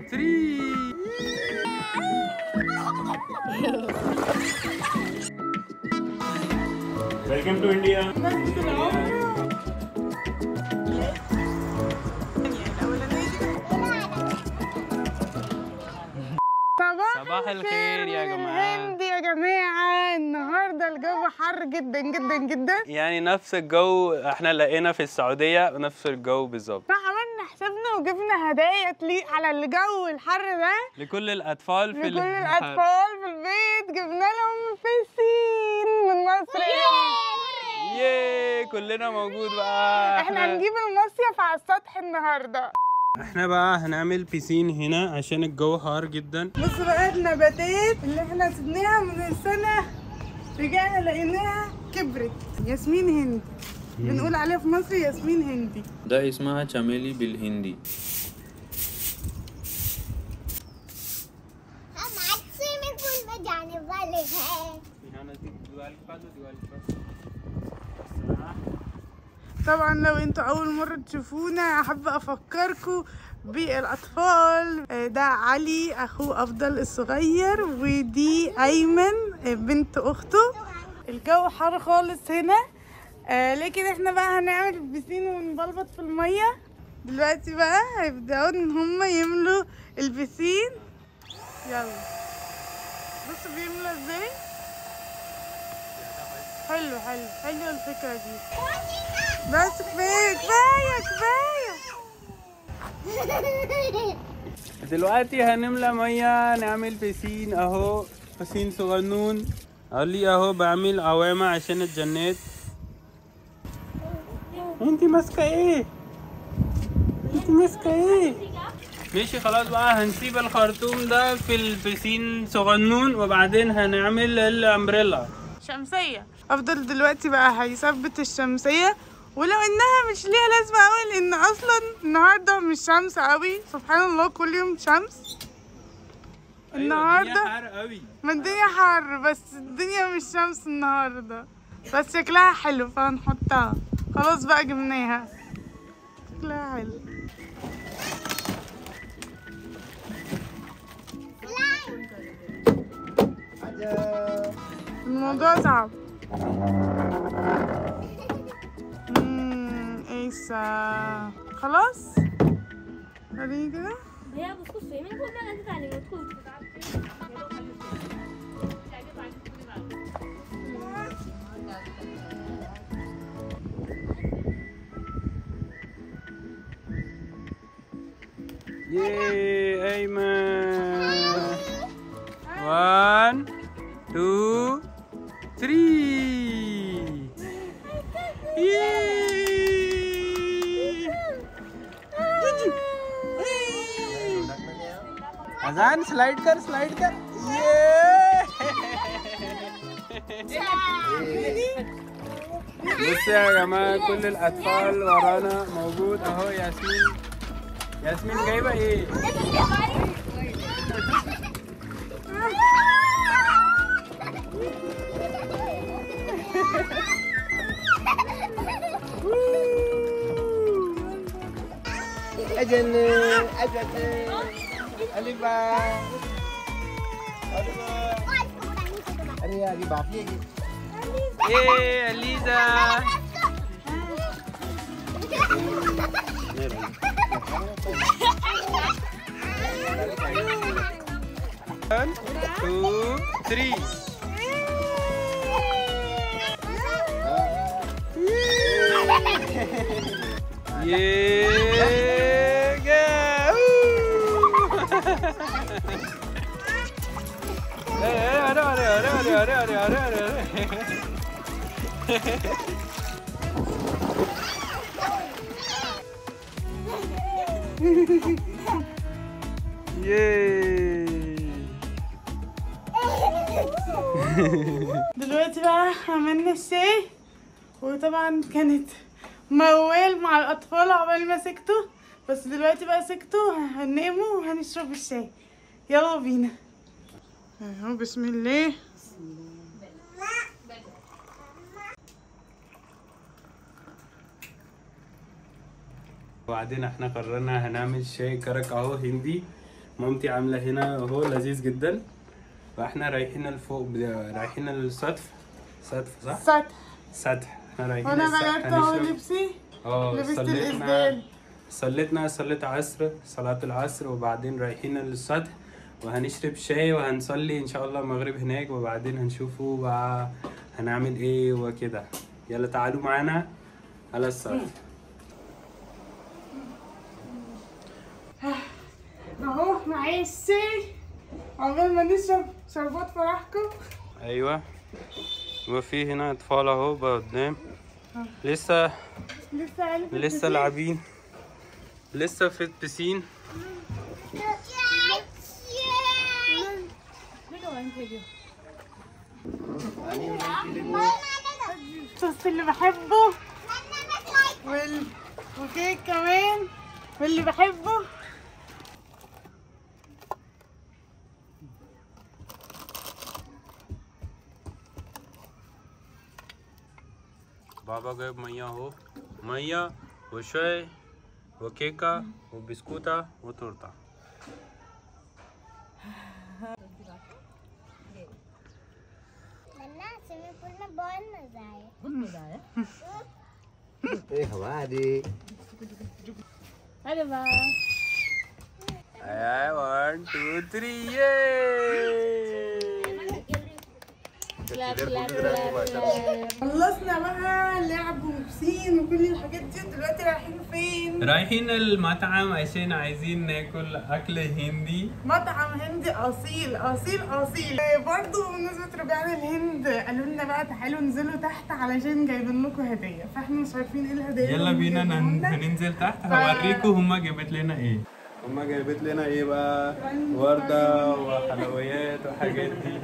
3. Welcome to India. صباح الخير يا جماعة. الهند يا جماعة، النهاردة الجو حر جدا جدا جدا. يعني نفس الجو احنا لقينا في السعودية، نفس الجو بالظبط. فعملنا حسابنا وجبنا هدايا تليق على الجو الحر ده لكل الأطفال في لكل الأطفال في البيت. جبنا لهم بيسين من مصر. ياي كلنا موجود بقى. احنا هنجيب المصيف على السطح النهاردة. احنا بقى هنعمل بيسين هنا عشان الجو حار جدا. بصوا بقى النباتات اللي احنا سبناها من السنة، رجعنا لقيناها كبرت. ياسمين هندي، بنقول عليها في مصر ياسمين هندي. ده اسمها चमेली بالهندي. हम आज स्विमिंग पूल में जाने वाले हैं। طبعا لو انتوا اول مرة تشوفونا احب افكركم بالاطفال. ده علي اخوه افضل الصغير، ودي ايمن بنت اخته. الجو حر خالص هنا، لكن احنا بقى هنعمل بيسين ونبلبط في المية. دلوقتي بقى هيبدأوا ان هم يملوا البيسين. يلا بصوا بيملوا ازاي. حلو حلو حلو الفكرة دي. بس كفاية كفاية كفاية. دلوقتي هنملى مية نعمل بيسين اهو، بيسين صغنون. علي اهو بعمل قوامة عشان الجنات. انتي ماسكة ايه؟ انتي ماسكة ايه؟ ماشي خلاص بقى هنسيب الخرطوم ده في البيسين صغنون، وبعدين هنعمل الامبريلا شمسية. افضل دلوقتي بقى هيثبت الشمسية، ولو انها مش ليها لازمة قوي لان اصلا النهاردة مش شمس قوي. سبحان الله كل يوم شمس. النهاردة الدنيا حر قوي. ما الدنيا حر، بس الدنيا مش شمس النهاردة، بس شكلها حلو فهنحطها. خلاص بقى جبناها، شكلها حلو. الموضوع صعب. ايسا خلاص خليني كده. भैया उसको स्विमिंग पूल में कैसे डालेंगे उसको? ياي ايمن. 1 2 3. ياي अजान स्लाइड कर ये بصوا يا جماعة كل الأطفال ورانا موجود أهو. ياسمين جايبة إيه؟ أجل أليفا. أري أري باقي إيه أليزا. One, 2, 3. Yeah, go! دلوقتي بقى عملنا الشاي، وطبعا كانت موال مع الاطفال عقبال ما سكتوا، بس دلوقتي بقى سكتوا هنناموا وهنشرب الشاي. يلا بينا اهو. بسم الله. وبعدين احنا قررنا هنعمل شاي كرك اهو هندي مامتي عاملة هنا اهو لذيذ جدا. فاحنا رايحين لفوق، رايحين السطح. سطح صح؟ سطح. سطح. احنا رايحين وانا السطح غيرت اهو هنشرب. لبسي. اه لبست الإسدال. صليت عصر، صلاة العصر، وبعدين رايحين للسطح وهنشرب شاي وهنصلي ان شاء الله المغرب هناك، وبعدين هنشوفوا بقى هنعمل ايه وكده. يلا تعالوا معانا على السطح. اهو معايا الشاي عقبال ما نشرب شربات فرحكم. ايوه، وفي هنا اطفال اهو قدام لسه لاعبين، لسه في البسين. الصوص اللي بحبه وكيك كمان واللي بحبه. بابا جايب مية اهو، مية وشاي وكيكة وبسكوتة وتورتة. नन्ना स्विमिंग पूल में बहुत मजा आया। ए हवा दे। अरे वाह। 1 2 3 ये خلصنا بقى لعب وبسين وكل الحاجات دي. دلوقتي رايحين فين؟ رايحين المطعم عشان عايزين ناكل اكل هندي. مطعم هندي اصيل اصيل اصيل. برضه بمناسبة رجعنا الهند قالوا لنا بقى تعالوا انزلوا تحت علشان جايبين لكم هدية، فاحنا مش عارفين ايه الهدية. يلا بينا هننزل تحت هوريكم هما جابت لنا ايه. هما جايبت لنا ايه بقى؟ وردة وحلويات وحاجات دي.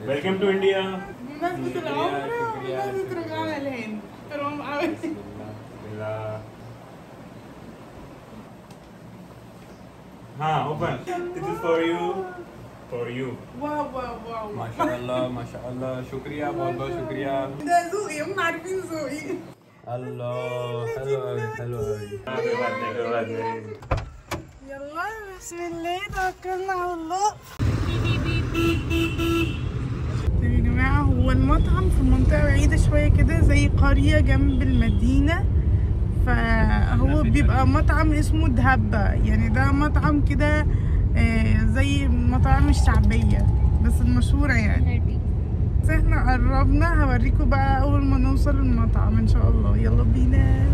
Welcome to India. بمناسبة العمرة وبمناسبة رجعنا الهند احترام قوي. Open. This is for you. For you. واو واو واو. ما شاء الله ما شاء الله، شكريا बहुत बहुत شكريا. ده ذوقي، هم عارفين ذوقي. الله حلو قوي حلو قوي. Good one. يلا بسم الله توكلنا على الله. يا جماعة هو المطعم في منطقة بعيدة شوية كده زي قرية جنب المدينة، فهو بيبقى مطعم اسمه دهبة. يعني ده مطعم كده زي المطاعم الشعبية بس المشهورة يعني. بس احنا قربنا، هوريكم بقى أول ما نوصل المطعم إن شاء الله. يلا بينا.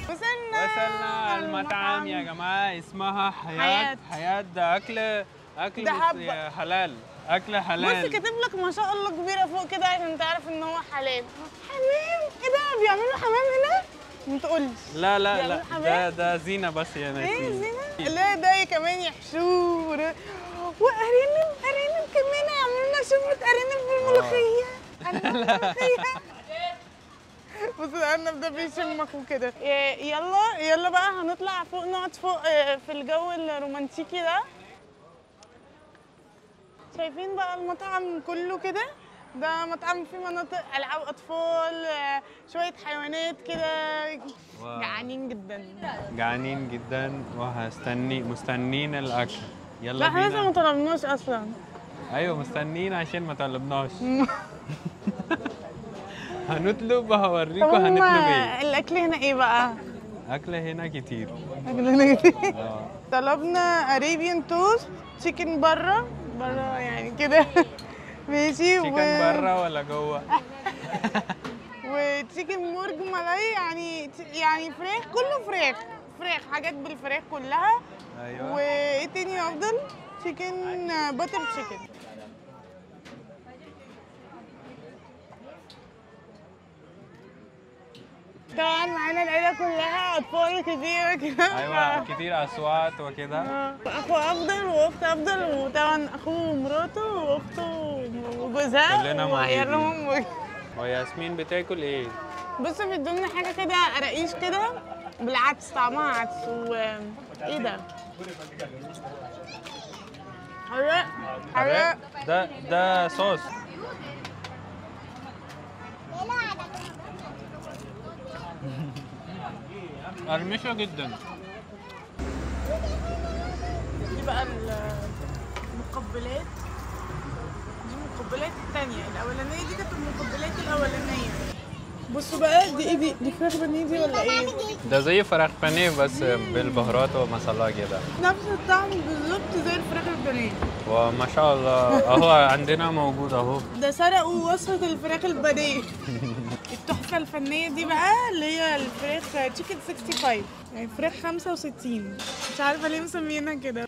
وصلنا على المطعم يا جماعة، اسمها حياة. ده أكل حلال، أكل حلال. بص كاتب لك ما شاء الله كبيرة فوق كده عشان تعرف إن هو حلال. حمام ايه ده؟ بيعملوا حمام هنا؟ ما تقولش. لا ده زينة بس يا ناس. ايه زينة؟ لا ده كمان يحشوه وأرانب كمان يعملوا لنا شوربة أرانب بالملوخية. بص الأرنب ده بيشمك وكده. يلا بقى هنطلع فوق، نقعد فوق في الجو الرومانتيكي ده. شايفين بقى المطعم كله كده؟ ده مطعم فيه مناطق ألعاب أطفال، شوية حيوانات كده. جعانين جدا مستنين الأكل. يلا لا بينا. احنا لسه ما طلبناش أصلا. أيوة مستنين عشان ما طلبناش. هنطلب وهوريكم هنطلب ايه. الأكل هنا ايه بقى؟ أكل هنا كتير. طلبنا أريبيان توست، تشيكن بره يعني كده. ماشي. تشيكن بره ولا جوه؟ وتشيكن مورج ملاي، يعني فراخ، كله فراخ حاجات بالفراخ كلها. ايوه. وايه تاني افضل؟ تشيكن باتر تشيكن. طبعا معانا العيله كلها، اطفال كتير كده. ايوه كتير اصوات وكده. اخو افضل واخت افضل، وطبعا اخوه ومراته واخته وجوزها كلنا وعيالهم. وياسمين بتاكل ايه؟ بصوا بيدولنا حاجه كده قراقيش كده بالعدس، طعمها عدس. ايه ده؟ حراق. ده صوص. قرمشة جدا. دي بقى المقبلات، دي المقبلات التانية. الأولانية دي كانت المقبلات الأولانية. بصوا بقى دي ايه دي فراخ بانيه دي ولا ايه؟ ده زي فراخ بانيه بس بالبهارات ومصالح كده. نفس الطعم بالظبط زي الفراخ البانيه. وما شاء الله اهو عندنا موجود اهو. ده سرقوا وصفة الفراخ البانيه. التحفة الفنية دي بقى اللي هي الفراخ تشيكن 65، يعني فراخ 65. مش عارفة ليه مسمينها كده.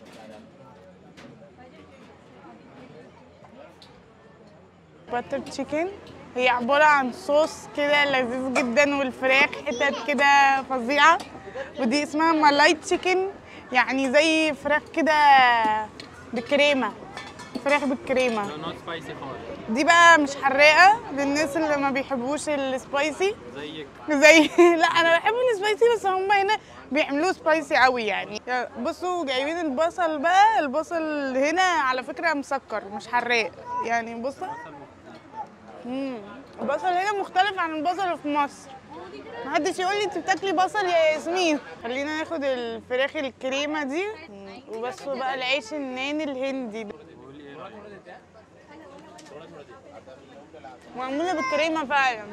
باتر تشيكن هي عبارة عن صوص كده لذيذ جدا، والفراخ حتت كده فظيعة. ودي اسمها مالاي تشيكن، يعني زي فراخ كده بالكريمة، فراخ بالكريمة. دي بقى مش حراقة للناس اللي ما بيحبوش السبايسي زي لا انا بحب السبايسي، بس هم هنا بيعملوه سبايسي قوي يعني. بصوا جايبين البصل بقى، البصل هنا على فكرة مسكر مش حراق يعني. بصوا البصل هنا مختلف عن البصل في مصر. محدش يقول لي انت بتاكلي بصل يا ياسمين. خلينا ناخد الفراخ الكريمه دي وبس. بقى العيش النان الهندي ده معموله بالكريمه فعلا.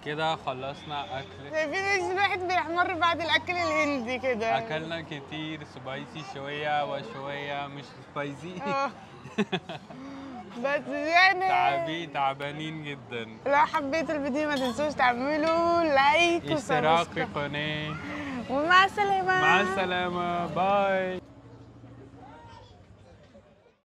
كده خلصنا اكل. شايفين ايش الواحد بيحمر بعد الاكل الهندي كده. اكلنا كتير سبايسي شويه وشويه مش سبايسي. بس يعني تعبانين جدا. لو حبيتوا الفيديو ما تنسوش تعملوا لايك اشتراك في القناه. ومع السلامه. مع السلامه، باي.